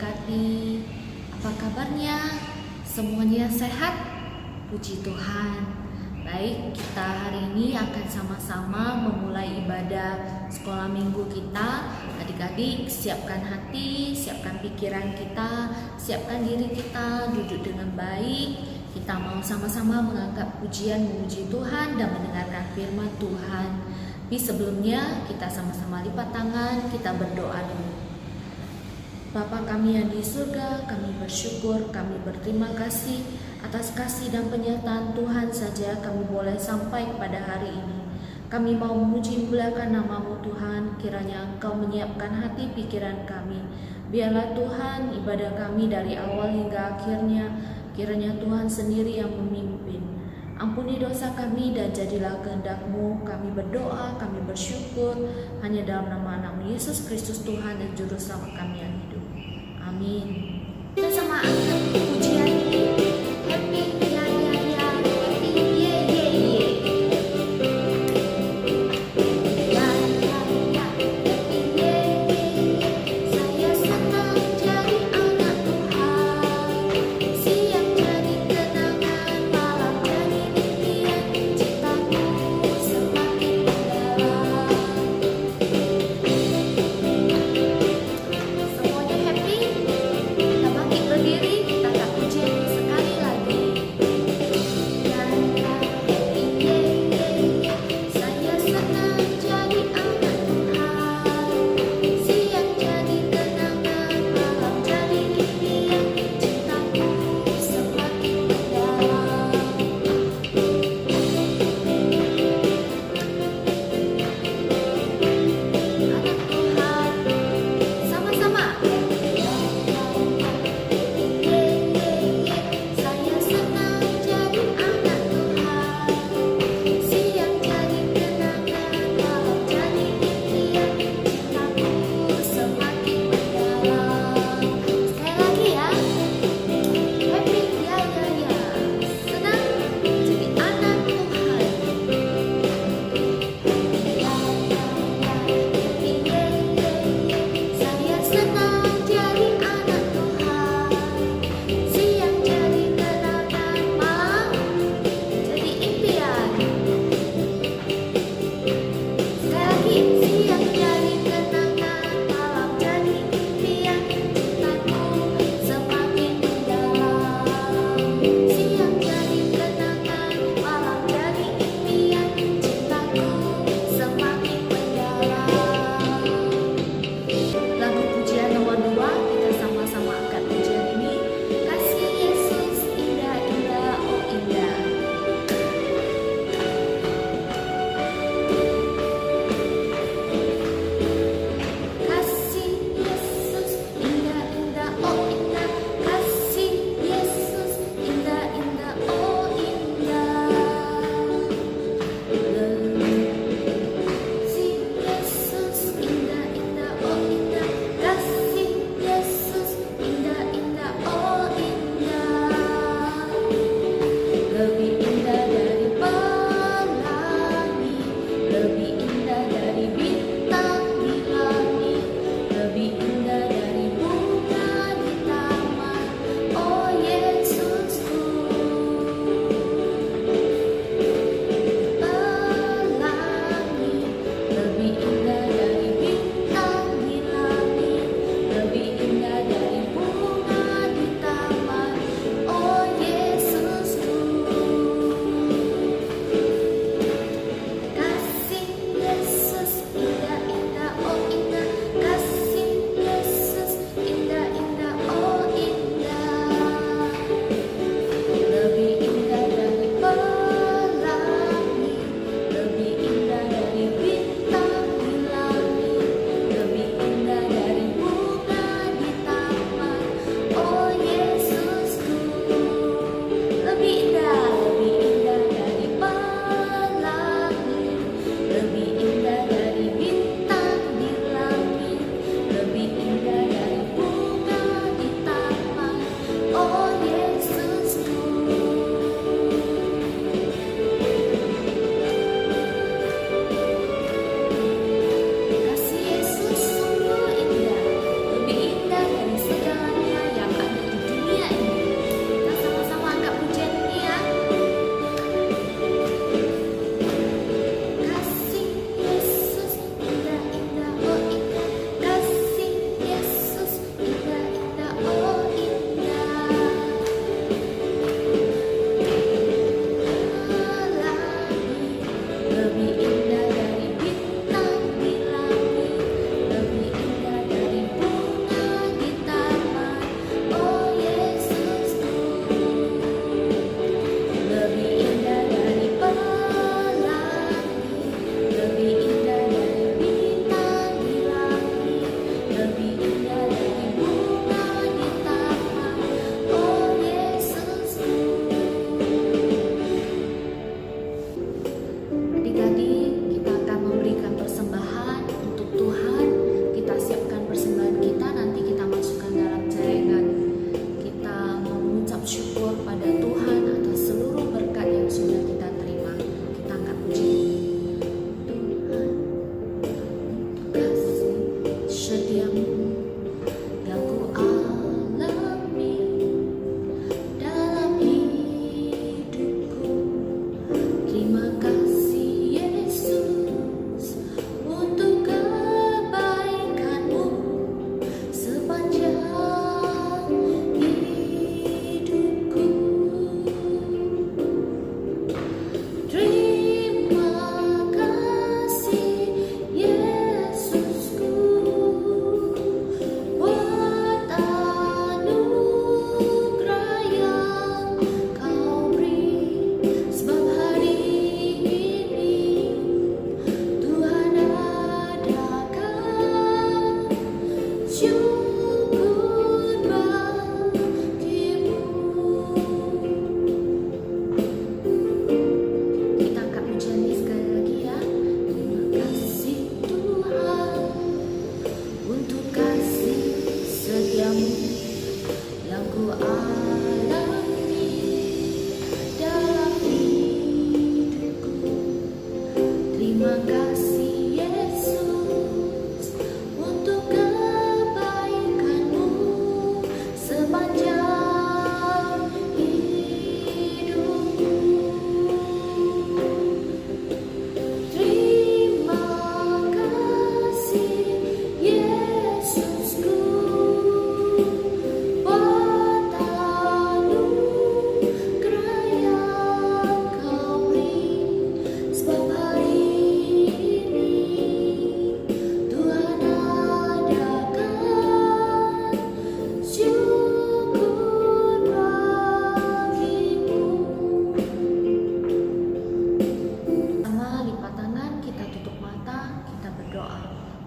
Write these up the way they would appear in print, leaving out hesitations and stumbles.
memberkati. Apa kabarnya? Semuanya sehat? Puji Tuhan. Baik, kita hari ini akan sama-sama memulai ibadah sekolah minggu kita. Adik-adik, siapkan hati, siapkan pikiran kita, siapkan diri kita, duduk dengan baik. Kita mau sama-sama mengangkat pujian memuji Tuhan dan mendengarkan firman Tuhan. Tapi sebelumnya kita sama-sama lipat tangan, kita berdoa dulu. Bapa kami yang di surga, kami bersyukur, kami berterima kasih atas kasih dan penyertaan Tuhan saja kami boleh sampai kepada hari ini. Kami mau memuji memuliakan nama-Mu Tuhan, kiranya Engkau menyiapkan hati pikiran kami. Biarlah Tuhan ibadah kami dari awal hingga akhirnya, kiranya Tuhan sendiri yang memimpin. Ampuni dosa kami dan jadilah kehendak-Mu. Kami berdoa, kami bersyukur hanya dalam nama anak Yesus Kristus Tuhan dan Juru Selamat kami yang hidup. Amin. Kita sama angkat pujian ini. Happy ya ya ya, happy ye ye ye. Ya ya ya, happy ye ye ye. Saya senang jadi anak Tuhan. Siang jadi kenangan, malam jadi impian. Cintamu semakin mendalam. Semuanya happy? Kita bangkit berdiri, kita angkat pujian sekarang.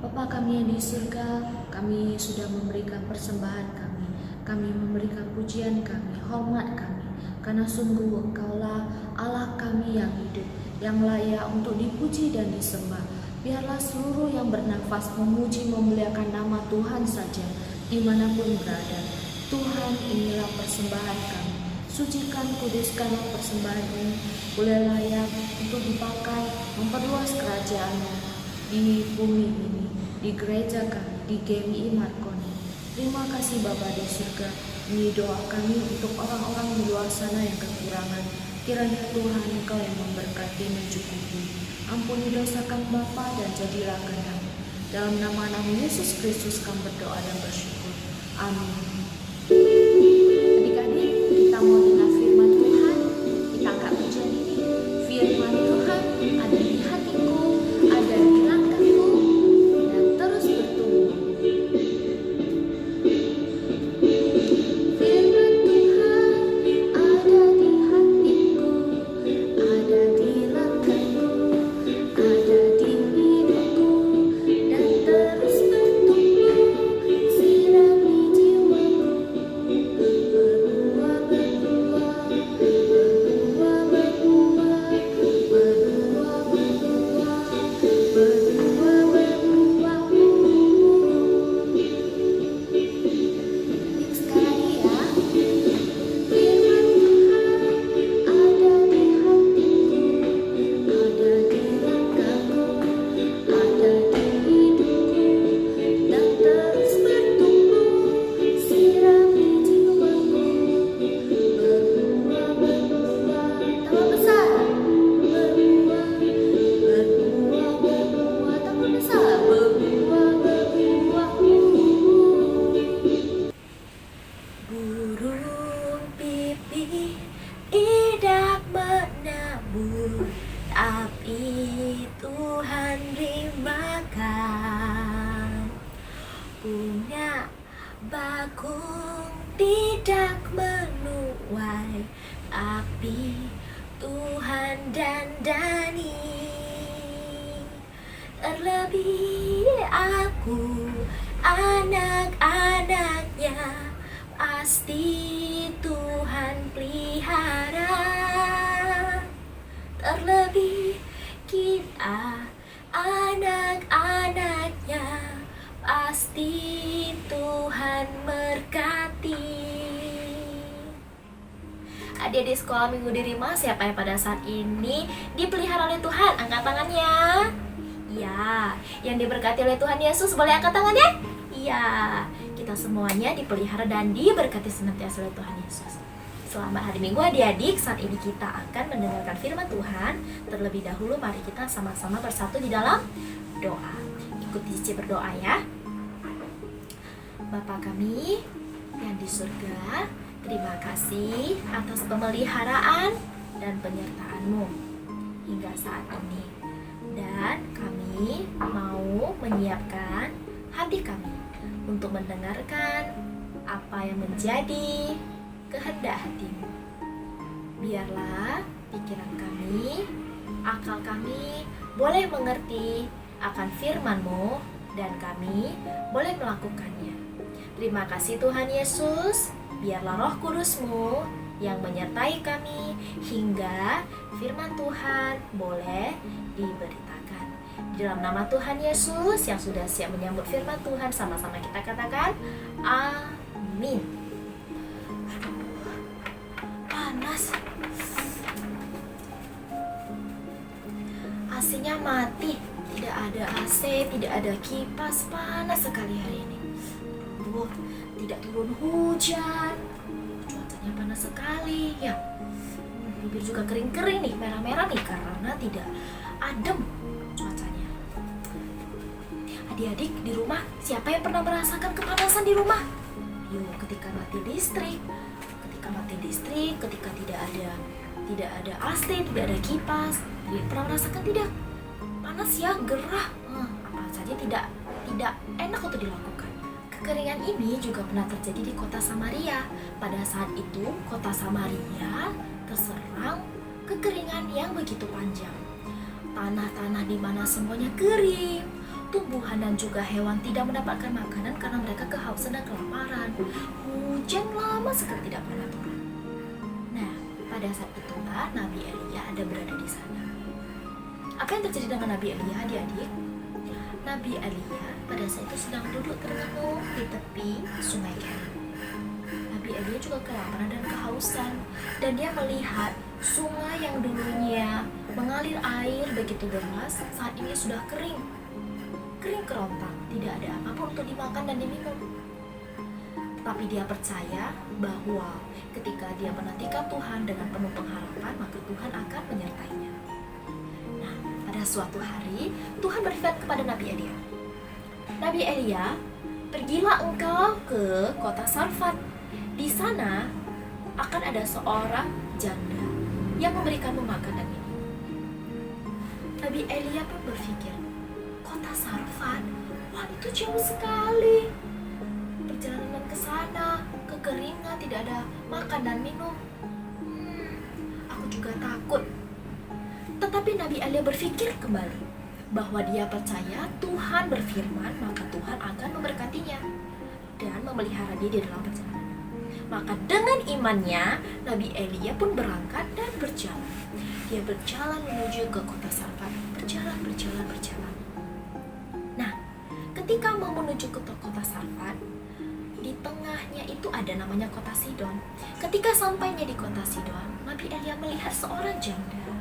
Bapa kami yang di surga, kami sudah memberikan persembahan kami. Kami memberikan pujian kami, hormat kami, karena sungguh Engkaulah Allah kami yang hidup, yang layak untuk dipuji dan disembah. Biarlah seluruh yang bernafas memuji memuliakan nama Tuhan saja, dimanapun berada. Tuhan, inilah persembahan kami. Sucikan, kuduskanlah persembahan ini, boleh layak untuk dipakai memperluas kerajaan-Mu di bumi ini, di gereja kami, di GMI Markoni. Terima kasih Bapa di surga. Ini doa kami untuk orang-orang di luar sana yang kekurangan. Kiranya Tuhan Engkau yang memberkati, mencukupi. Ampuni dosa kami Bapa dan jadilah kehendak. Dalam nama Yesus Kristus kami berdoa dan bersyukur. Amin. Adik-adik, kita mau dengar firman Tuhan. Kita angkat pujian ini. Firman Tuhan ada di hatiku, ada di langkahku, dan terus bertumbuh. Firman Tuhan ada di hatiku, ada di langkahku, ada di hidupku, dan terus bertumbuh. Sirami jiwaku, berbuah, berbuah, berbuah, berbuah, berbuah, berbuah, berbuah, berbuah. Sekali lagi ya. Firman Tuhan ada di hatiku, ada di langkahku, ada di hidupku, dan terus bertumbuh. Sirami jiwaku, berbuah, berbuah, tambah besar. Berbuah, berbuah, berbuah, tambah besar. Berbuah, berbuah, burung pipih tidak menabur, tapi Tuhan beri makan. Bunga bakung tidak menuai, tapi Tuhan dandani. Terlebih aku, anak-anaknya, pasti Tuhan pelihara. Terlebih kita, anak-anaknya, pasti Tuhan berkati. Adik-adik sekolah minggu di Rima, siapa yang pada saat ini dipelihara oleh Tuhan? Angkat tangannya. Iya, yang diberkati oleh Tuhan Yesus, boleh angkat tangannya? Iya, kita semuanya dipelihara dan diberkati senantiasa oleh Tuhan Yesus. Selamat hari Minggu adik-adik, saat ini kita akan mendengarkan firman Tuhan. Terlebih dahulu mari kita sama-sama bersatu di dalam doa. Ikuti Cici berdoa ya. Bapa kami yang di surga, terima kasih atas pemeliharaan dan penyertaan-Mu hingga saat ini. Dan kami mau menyiapkan hati kami untuk mendengarkan apa yang menjadi kehendak hati-Mu. Biarlah pikiran kami, akal kami boleh mengerti akan firman-Mu dan kami boleh melakukannya. Terima kasih Tuhan Yesus. Biarlah Roh Kudus-Mu yang menyertai kami hingga firman Tuhan boleh diberitakan. Di dalam nama Tuhan Yesus yang sudah siap menyambut firman Tuhan, sama-sama kita katakan amin. Panas. AC-nya mati. Tidak ada AC, tidak ada kipas. Panas sekali hari ini. Tidak turun hujan. Cuacanya panas sekali ya. Bibir juga kering-kering nih, merah-merah nih karena tidak adem cuacanya. Adik-adik di rumah, siapa yang pernah merasakan kepanasan di rumah? Yuk, ketika mati listrik, ketika tidak ada AC, tidak ada kipas, pernah merasakan tidak? Panas ya, gerah, apa saja tidak enak untuk dilakukan. Kekeringan ini juga pernah terjadi di kota Samaria. Pada saat itu, kota Samaria terserang kekeringan yang begitu panjang. Tanah-tanah di mana semuanya kering, tumbuhan dan juga hewan tidak mendapatkan makanan karena mereka kehausan dan kelaparan. Hujan lama sekali tidak pernah turun. Nah, pada saat itulah Nabi Elia ada berada di sana. Apa yang terjadi dengan Nabi Elia, adik-adik? Nabi Elia pada saat itu sedang duduk terenung di tepi sungai Kerit. Nabi Elia juga kelaparan dan kehausan, dan dia melihat sungai yang dulunya mengalir air begitu deras saat ini sudah kering kerontang, tidak ada apapun untuk dimakan dan diminum. Tapi dia percaya bahwa ketika dia menantikan Tuhan dengan penuh pengharapan, maka Tuhan akan menyertainya. Nah, pada suatu hari Tuhan berfirman kepada Nabi Elia, Nabi Elia, pergilah engkau ke kota Sarfat. Di sana akan ada seorang janda yang memberikanmu makan dan minum. Nabi Elia pun berpikir, kota Sarfat, wah itu jauh sekali. Perjalanan ke sana, kekeringan, tidak ada makan dan minum. Aku juga takut. Tetapi Nabi Elia berpikir kembali bahwa dia percaya Tuhan berfirman, maka Tuhan akan memberkatinya dan memelihara dia di dalam perjalanan. Maka dengan imannya, Nabi Elia pun berangkat dan berjalan. Dia berjalan menuju ke kota Sarfat. Berjalan. Nah, ketika mau menuju ke kota Sarfat, di tengahnya itu ada namanya kota Sidon. Ketika sampainya di kota Sidon, Nabi Elia melihat seorang janda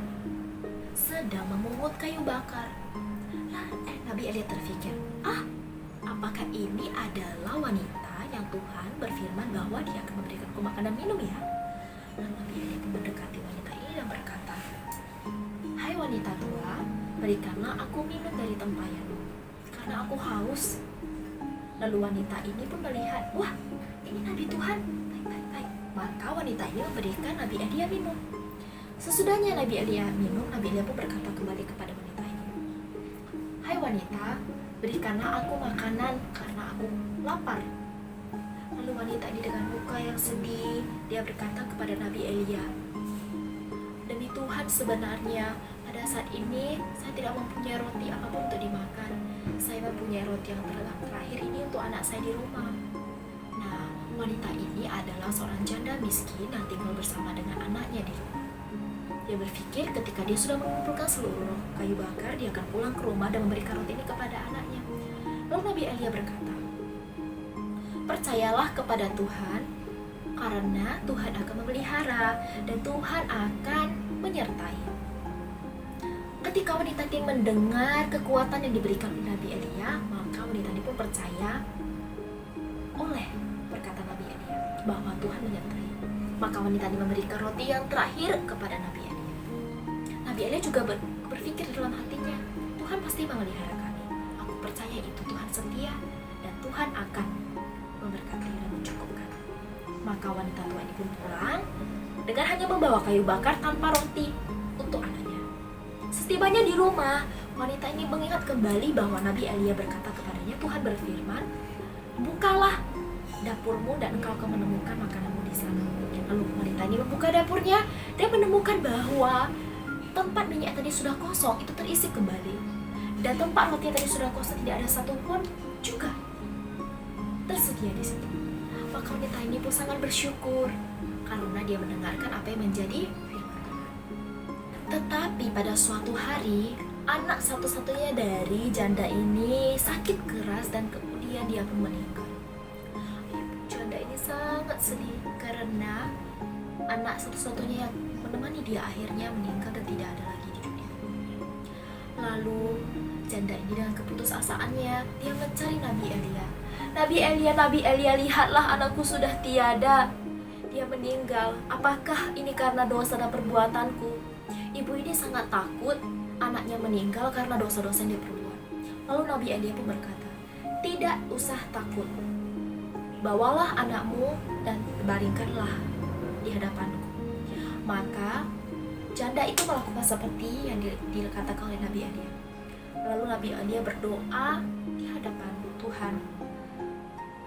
sedang memungut kayu bakar. Nabi Elia terfikir, apakah ini adalah wanita yang Tuhan berfirman bahwa dia akan memberikanku makan dan minum ya? Lalu Nabi Elia pun mendekati wanita ini dan berkata, hai wanita tua, berikanlah aku minum dari tempayanmu, karena aku haus. Lalu wanita ini pun melihat, wah ini Nabi Tuhan, baik. Maka wanita ini memberikan Nabi Elia minum. Sesudahnya Nabi Elia minum, Nabi Elia pun berkata kembali kepada wanita ini, hai wanita, berikanlah aku makanan karena aku lapar. Lalu wanita ini dengan muka yang sedih, dia berkata kepada Nabi Elia, demi Tuhan, sebenarnya pada saat ini saya tidak mempunyai roti apapun untuk dimakan. Saya mempunyai roti yang terakhir ini untuk anak saya di rumah. Nah, wanita ini adalah seorang janda miskin yang tinggal bersama dengan anaknya di rumah. Dia berpikir ketika dia sudah mengumpulkan seluruh kayu bakar, dia akan pulang ke rumah dan memberikan roti ini kepada anaknya. Lalu Nabi Elia berkata, percayalah kepada Tuhan, karena Tuhan akan memelihara dan Tuhan akan menyertai. Ketika wanita ini mendengar kekuatan yang diberikan oleh Nabi Elia, maka wanita ini pun percaya oleh perkataan Nabi Elia bahwa Tuhan menyertai. Maka wanita ini memberikan roti yang terakhir kepada Nabi Elia. Nabi Elia juga berpikir dalam hatinya, Tuhan pasti memelihara kami. Aku percaya itu Tuhan setia dan Tuhan akan memberkati dan mencukupkan. Maka wanita tua ini pun pulang dengan hanya membawa kayu bakar tanpa roti untuk anaknya. Setibanya di rumah, wanita ini mengingat kembali bahwa Nabi Elia berkata kepadanya, Tuhan berfirman, bukalah dapurmu dan engkau akan menemukan makananmu di sana. Lalu wanita ini membuka dapurnya dan menemukan bahwa tempat minyak tadi sudah kosong, itu terisi kembali. Dan tempat roti yang tadi sudah kosong, tidak ada satupun juga tersedia di situ. Maka wanita ini pun sangat bersyukur karena dia mendengarkan apa yang menjadi firman Tuhan. Tetapi pada suatu hari, anak satu-satunya dari janda ini sakit keras dan kemudian dia pun meninggal. Janda ini sangat sedih karena anak satu-satunya yang menemani dia akhirnya meninggal dan tidak ada lagi di dunia. Lalu janda ini dengan keputusasaannya, dia mencari Nabi Elia. Nabi Elia, lihatlah anakku sudah tiada. Dia meninggal. Apakah ini karena dosa dan perbuatanku? Ibu ini sangat takut anaknya meninggal karena dosa-dosa yang dia perbuat. Lalu Nabi Elia pun berkata, tidak usah takut. Bawalah anakmu dan baringkanlah di hadapanku. Maka janda itu melakukan seperti yang dikatakan oleh Nabi Elia. Lalu Nabi Elia berdoa di hadapan Tuhan.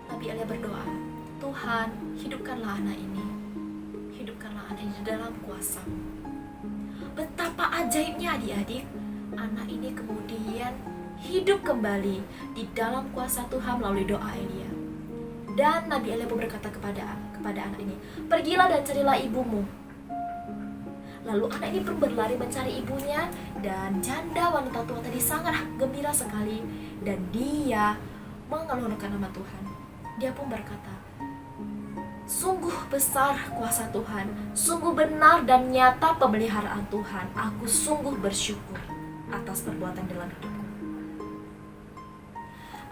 Nabi Elia berdoa, Tuhan, hidupkanlah anak ini. Hidupkanlah anak ini dalam kuasa-Mu. Betapa ajaibnya adik-adik, anak ini kemudian hidup kembali di dalam kuasa Tuhan melalui doa Elia. Dan Nabi Elia pun berkata kepada anak ini, "Pergilah dan carilah ibumu." Lalu anak ini pun berlari mencari ibunya, dan janda wanita tua tadi sangat gembira sekali, dan dia mengeluhkan nama Tuhan. Dia pun berkata, "Sungguh besar kuasa Tuhan, sungguh benar dan nyata pemeliharaan Tuhan. Aku sungguh bersyukur atas perbuatan dalam hidupku."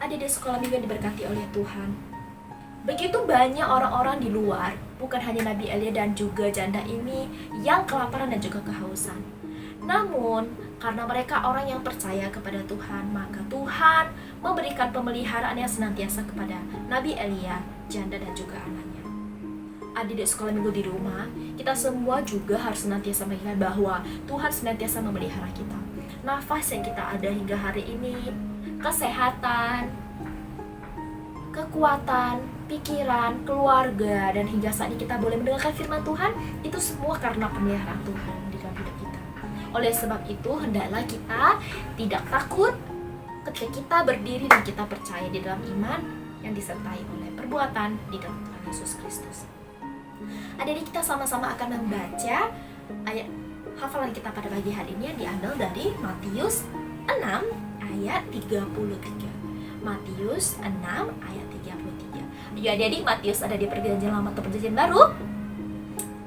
Adik-adik sekolah minggu yang diberkati oleh Tuhan, begitu banyak orang-orang di luar, bukan hanya Nabi Elia dan juga janda ini yang kelaparan dan juga kehausan. Namun, karena mereka orang yang percaya kepada Tuhan, maka Tuhan memberikan pemeliharaan yang senantiasa kepada Nabi Elia, janda dan juga anaknya. Adik-adik sekolah minggu di rumah, kita semua juga harus senantiasa mengingat bahwa Tuhan senantiasa memelihara kita. Nafas yang kita ada hingga hari ini, kesehatan, kekuatan, pikiran, keluarga, dan hingga saat ini kita boleh mendengarkan firman Tuhan, itu semua karena pemeliharaan Tuhan di dalam hidup kita. Oleh sebab itu, hendaklah kita tidak takut ketika kita berdiri dan kita percaya di dalam iman yang disertai oleh perbuatan di dalam Tuhan Yesus Kristus. Adik-adik, kita sama-sama akan membaca ayat hafalan kita pada pagi hari ini yang diambil dari Matius 6 ayat 33. Matius 6 ayat 33. Ya adik-adik, Matius ada di perjanjian lama atau perjanjian baru?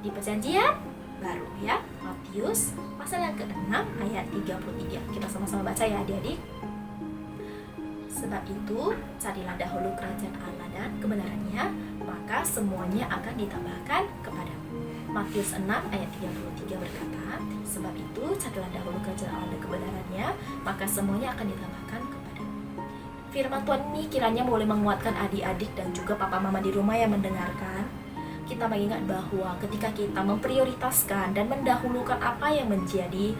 Di perjanjian baru ya. Matius pasal yang ke-6 ayat 33. Kita sama-sama baca ya adik-adik. Sebab itu, carilah dahulu kerajaan Allah dan kebenarannya, maka semuanya akan ditambahkan kepadamu. Matius 6 ayat 33 berkata, sebab itu carilah dahulu kerajaan Allah dan kebenarannya, maka semuanya akan ditambahkan kepadamu. Firman Tuhan ini kiranya boleh menguatkan adik-adik dan juga papa mama di rumah yang mendengarkan. Kita mengingat bahwa ketika kita memprioritaskan dan mendahulukan apa yang menjadi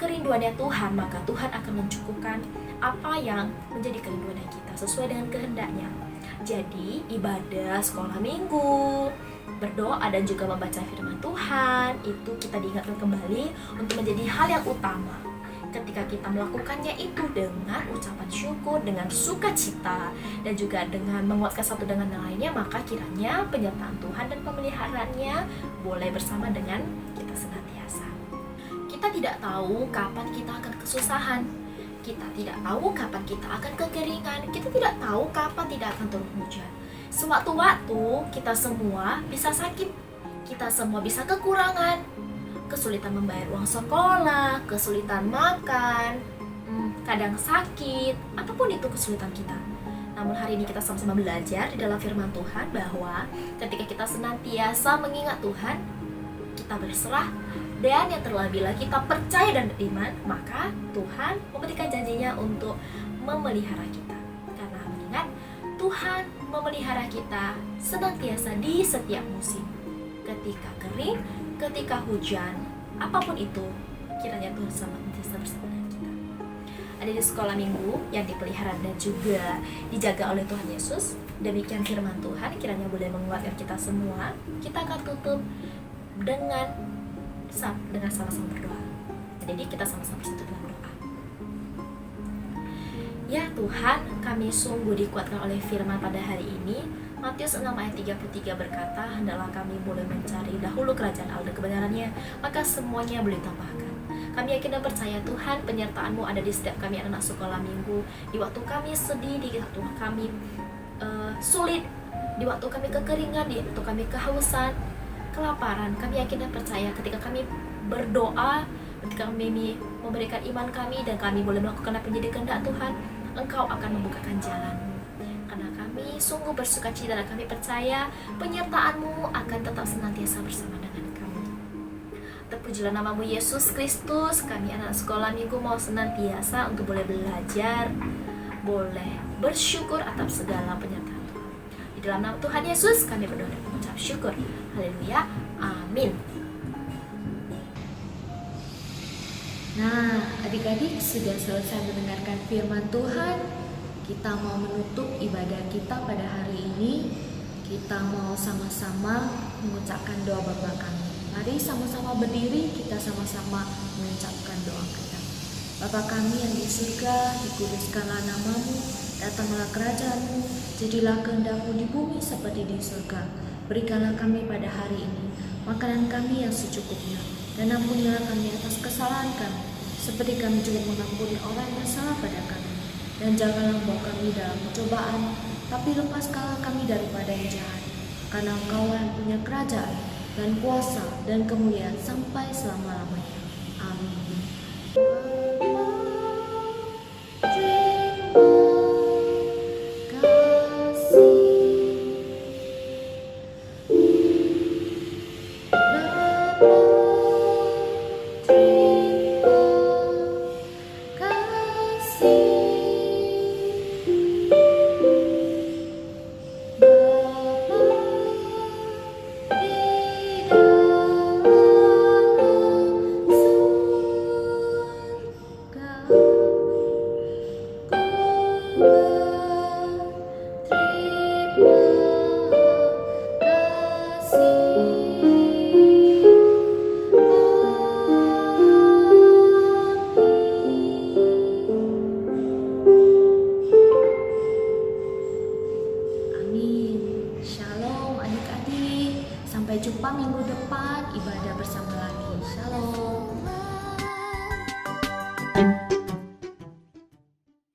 kerinduannya Tuhan, maka Tuhan akan mencukupkan apa yang menjadi kerinduannya kita sesuai dengan kehendaknya. Jadi ibadah sekolah minggu, berdoa dan juga membaca firman Tuhan, itu kita diingatkan kembali untuk menjadi hal yang utama. Ketika kita melakukannya itu dengan ucapan syukur, dengan sukacita, dan juga dengan menguatkan satu dengan yang lainnya, maka kiranya penyertaan Tuhan dan pemeliharaannya boleh bersama dengan kita senantiasa. Kita tidak tahu kapan kita akan kesusahan, kita tidak tahu kapan kita akan kekeringan, kita tidak tahu kapan tidak akan turun hujan. Sewaktu-waktu kita semua bisa sakit, kita semua bisa kekurangan, kesulitan membayar uang sekolah, kesulitan makan, kadang sakit, apapun itu kesulitan kita. Namun hari ini kita sama-sama belajar di dalam firman Tuhan bahwa ketika kita senantiasa mengingat Tuhan, kita berserah, dan yang terlebih lagi kita percaya dan beriman, maka Tuhan memberikan janjinya untuk memelihara kita. Karena mengingat Tuhan memelihara kita senantiasa di setiap musim. Ketika kering, ketika hujan, apapun itu, kiranya Tuhan senantiasa bersama dengan kita. Ada di sekolah minggu yang dipelihara dan juga dijaga oleh Tuhan Yesus. Demikian firman Tuhan, kiranya boleh menguatkan kita semua. Kita akan tutup dengan sama-sama berdoa. Jadi kita sama-sama bersatu dalam doa. Ya Tuhan, kami sungguh dikuatkan oleh firman pada hari ini. Matius 6 ayat 33 berkata, hendaklah kami boleh mencari dahulu kerajaan Allah dan kebenarannya, maka semuanya boleh ditambahkan. Kami yakin dan percaya Tuhan, penyertaan-Mu ada di setiap kami anak sekolah minggu, di waktu kami sedih, di waktu kami sulit, di waktu kami kekeringan, di waktu kami kehausan, kelaparan. Kami yakin dan percaya ketika kami berdoa, ketika kami memberikan iman kami dan kami boleh melakukan apa yang menjadi kehendak Tuhan, Engkau akan membukakan jalan. Karena kami sungguh bersukacita dan kami percaya penyertaan-Mu akan tetap senantiasa bersama dengan kami. Terpujilah nama-Mu Yesus Kristus. Kami anak sekolah minggu mau senantiasa untuk boleh belajar, boleh bersyukur atas segala penyertaan Tuhan. Di dalam nama Tuhan Yesus kami berdoa dan mengucap syukur. Haleluya. Amin. Nah, adik-adik sudah selesai mendengarkan firman Tuhan. Kita mau menutup ibadah kita pada hari ini. Kita mau sama-sama mengucapkan doa Bapa kami. Mari sama-sama berdiri, kita sama-sama mengucapkan doa kita. Bapa kami yang di surga, dikuduskanlah namamu, datanglah kerajaanmu, jadilah kehendak-Mu di bumi seperti di surga. Berikanlah kami pada hari ini makanan kami yang secukupnya, dan ampunilah kami atas kesalahan kami, seperti kami juga mengampuni orang yang salah pada kami. Dan janganlah membawa kami dalam pencobaan, tapi lepaskanlah kami daripada yang jahat. Karena Engkau yang punya kerajaan, dan kuasa, dan kemuliaan sampai selama-lamanya. Amin. Sampai jumpa minggu depan ibadah bersama lagi. Shalom.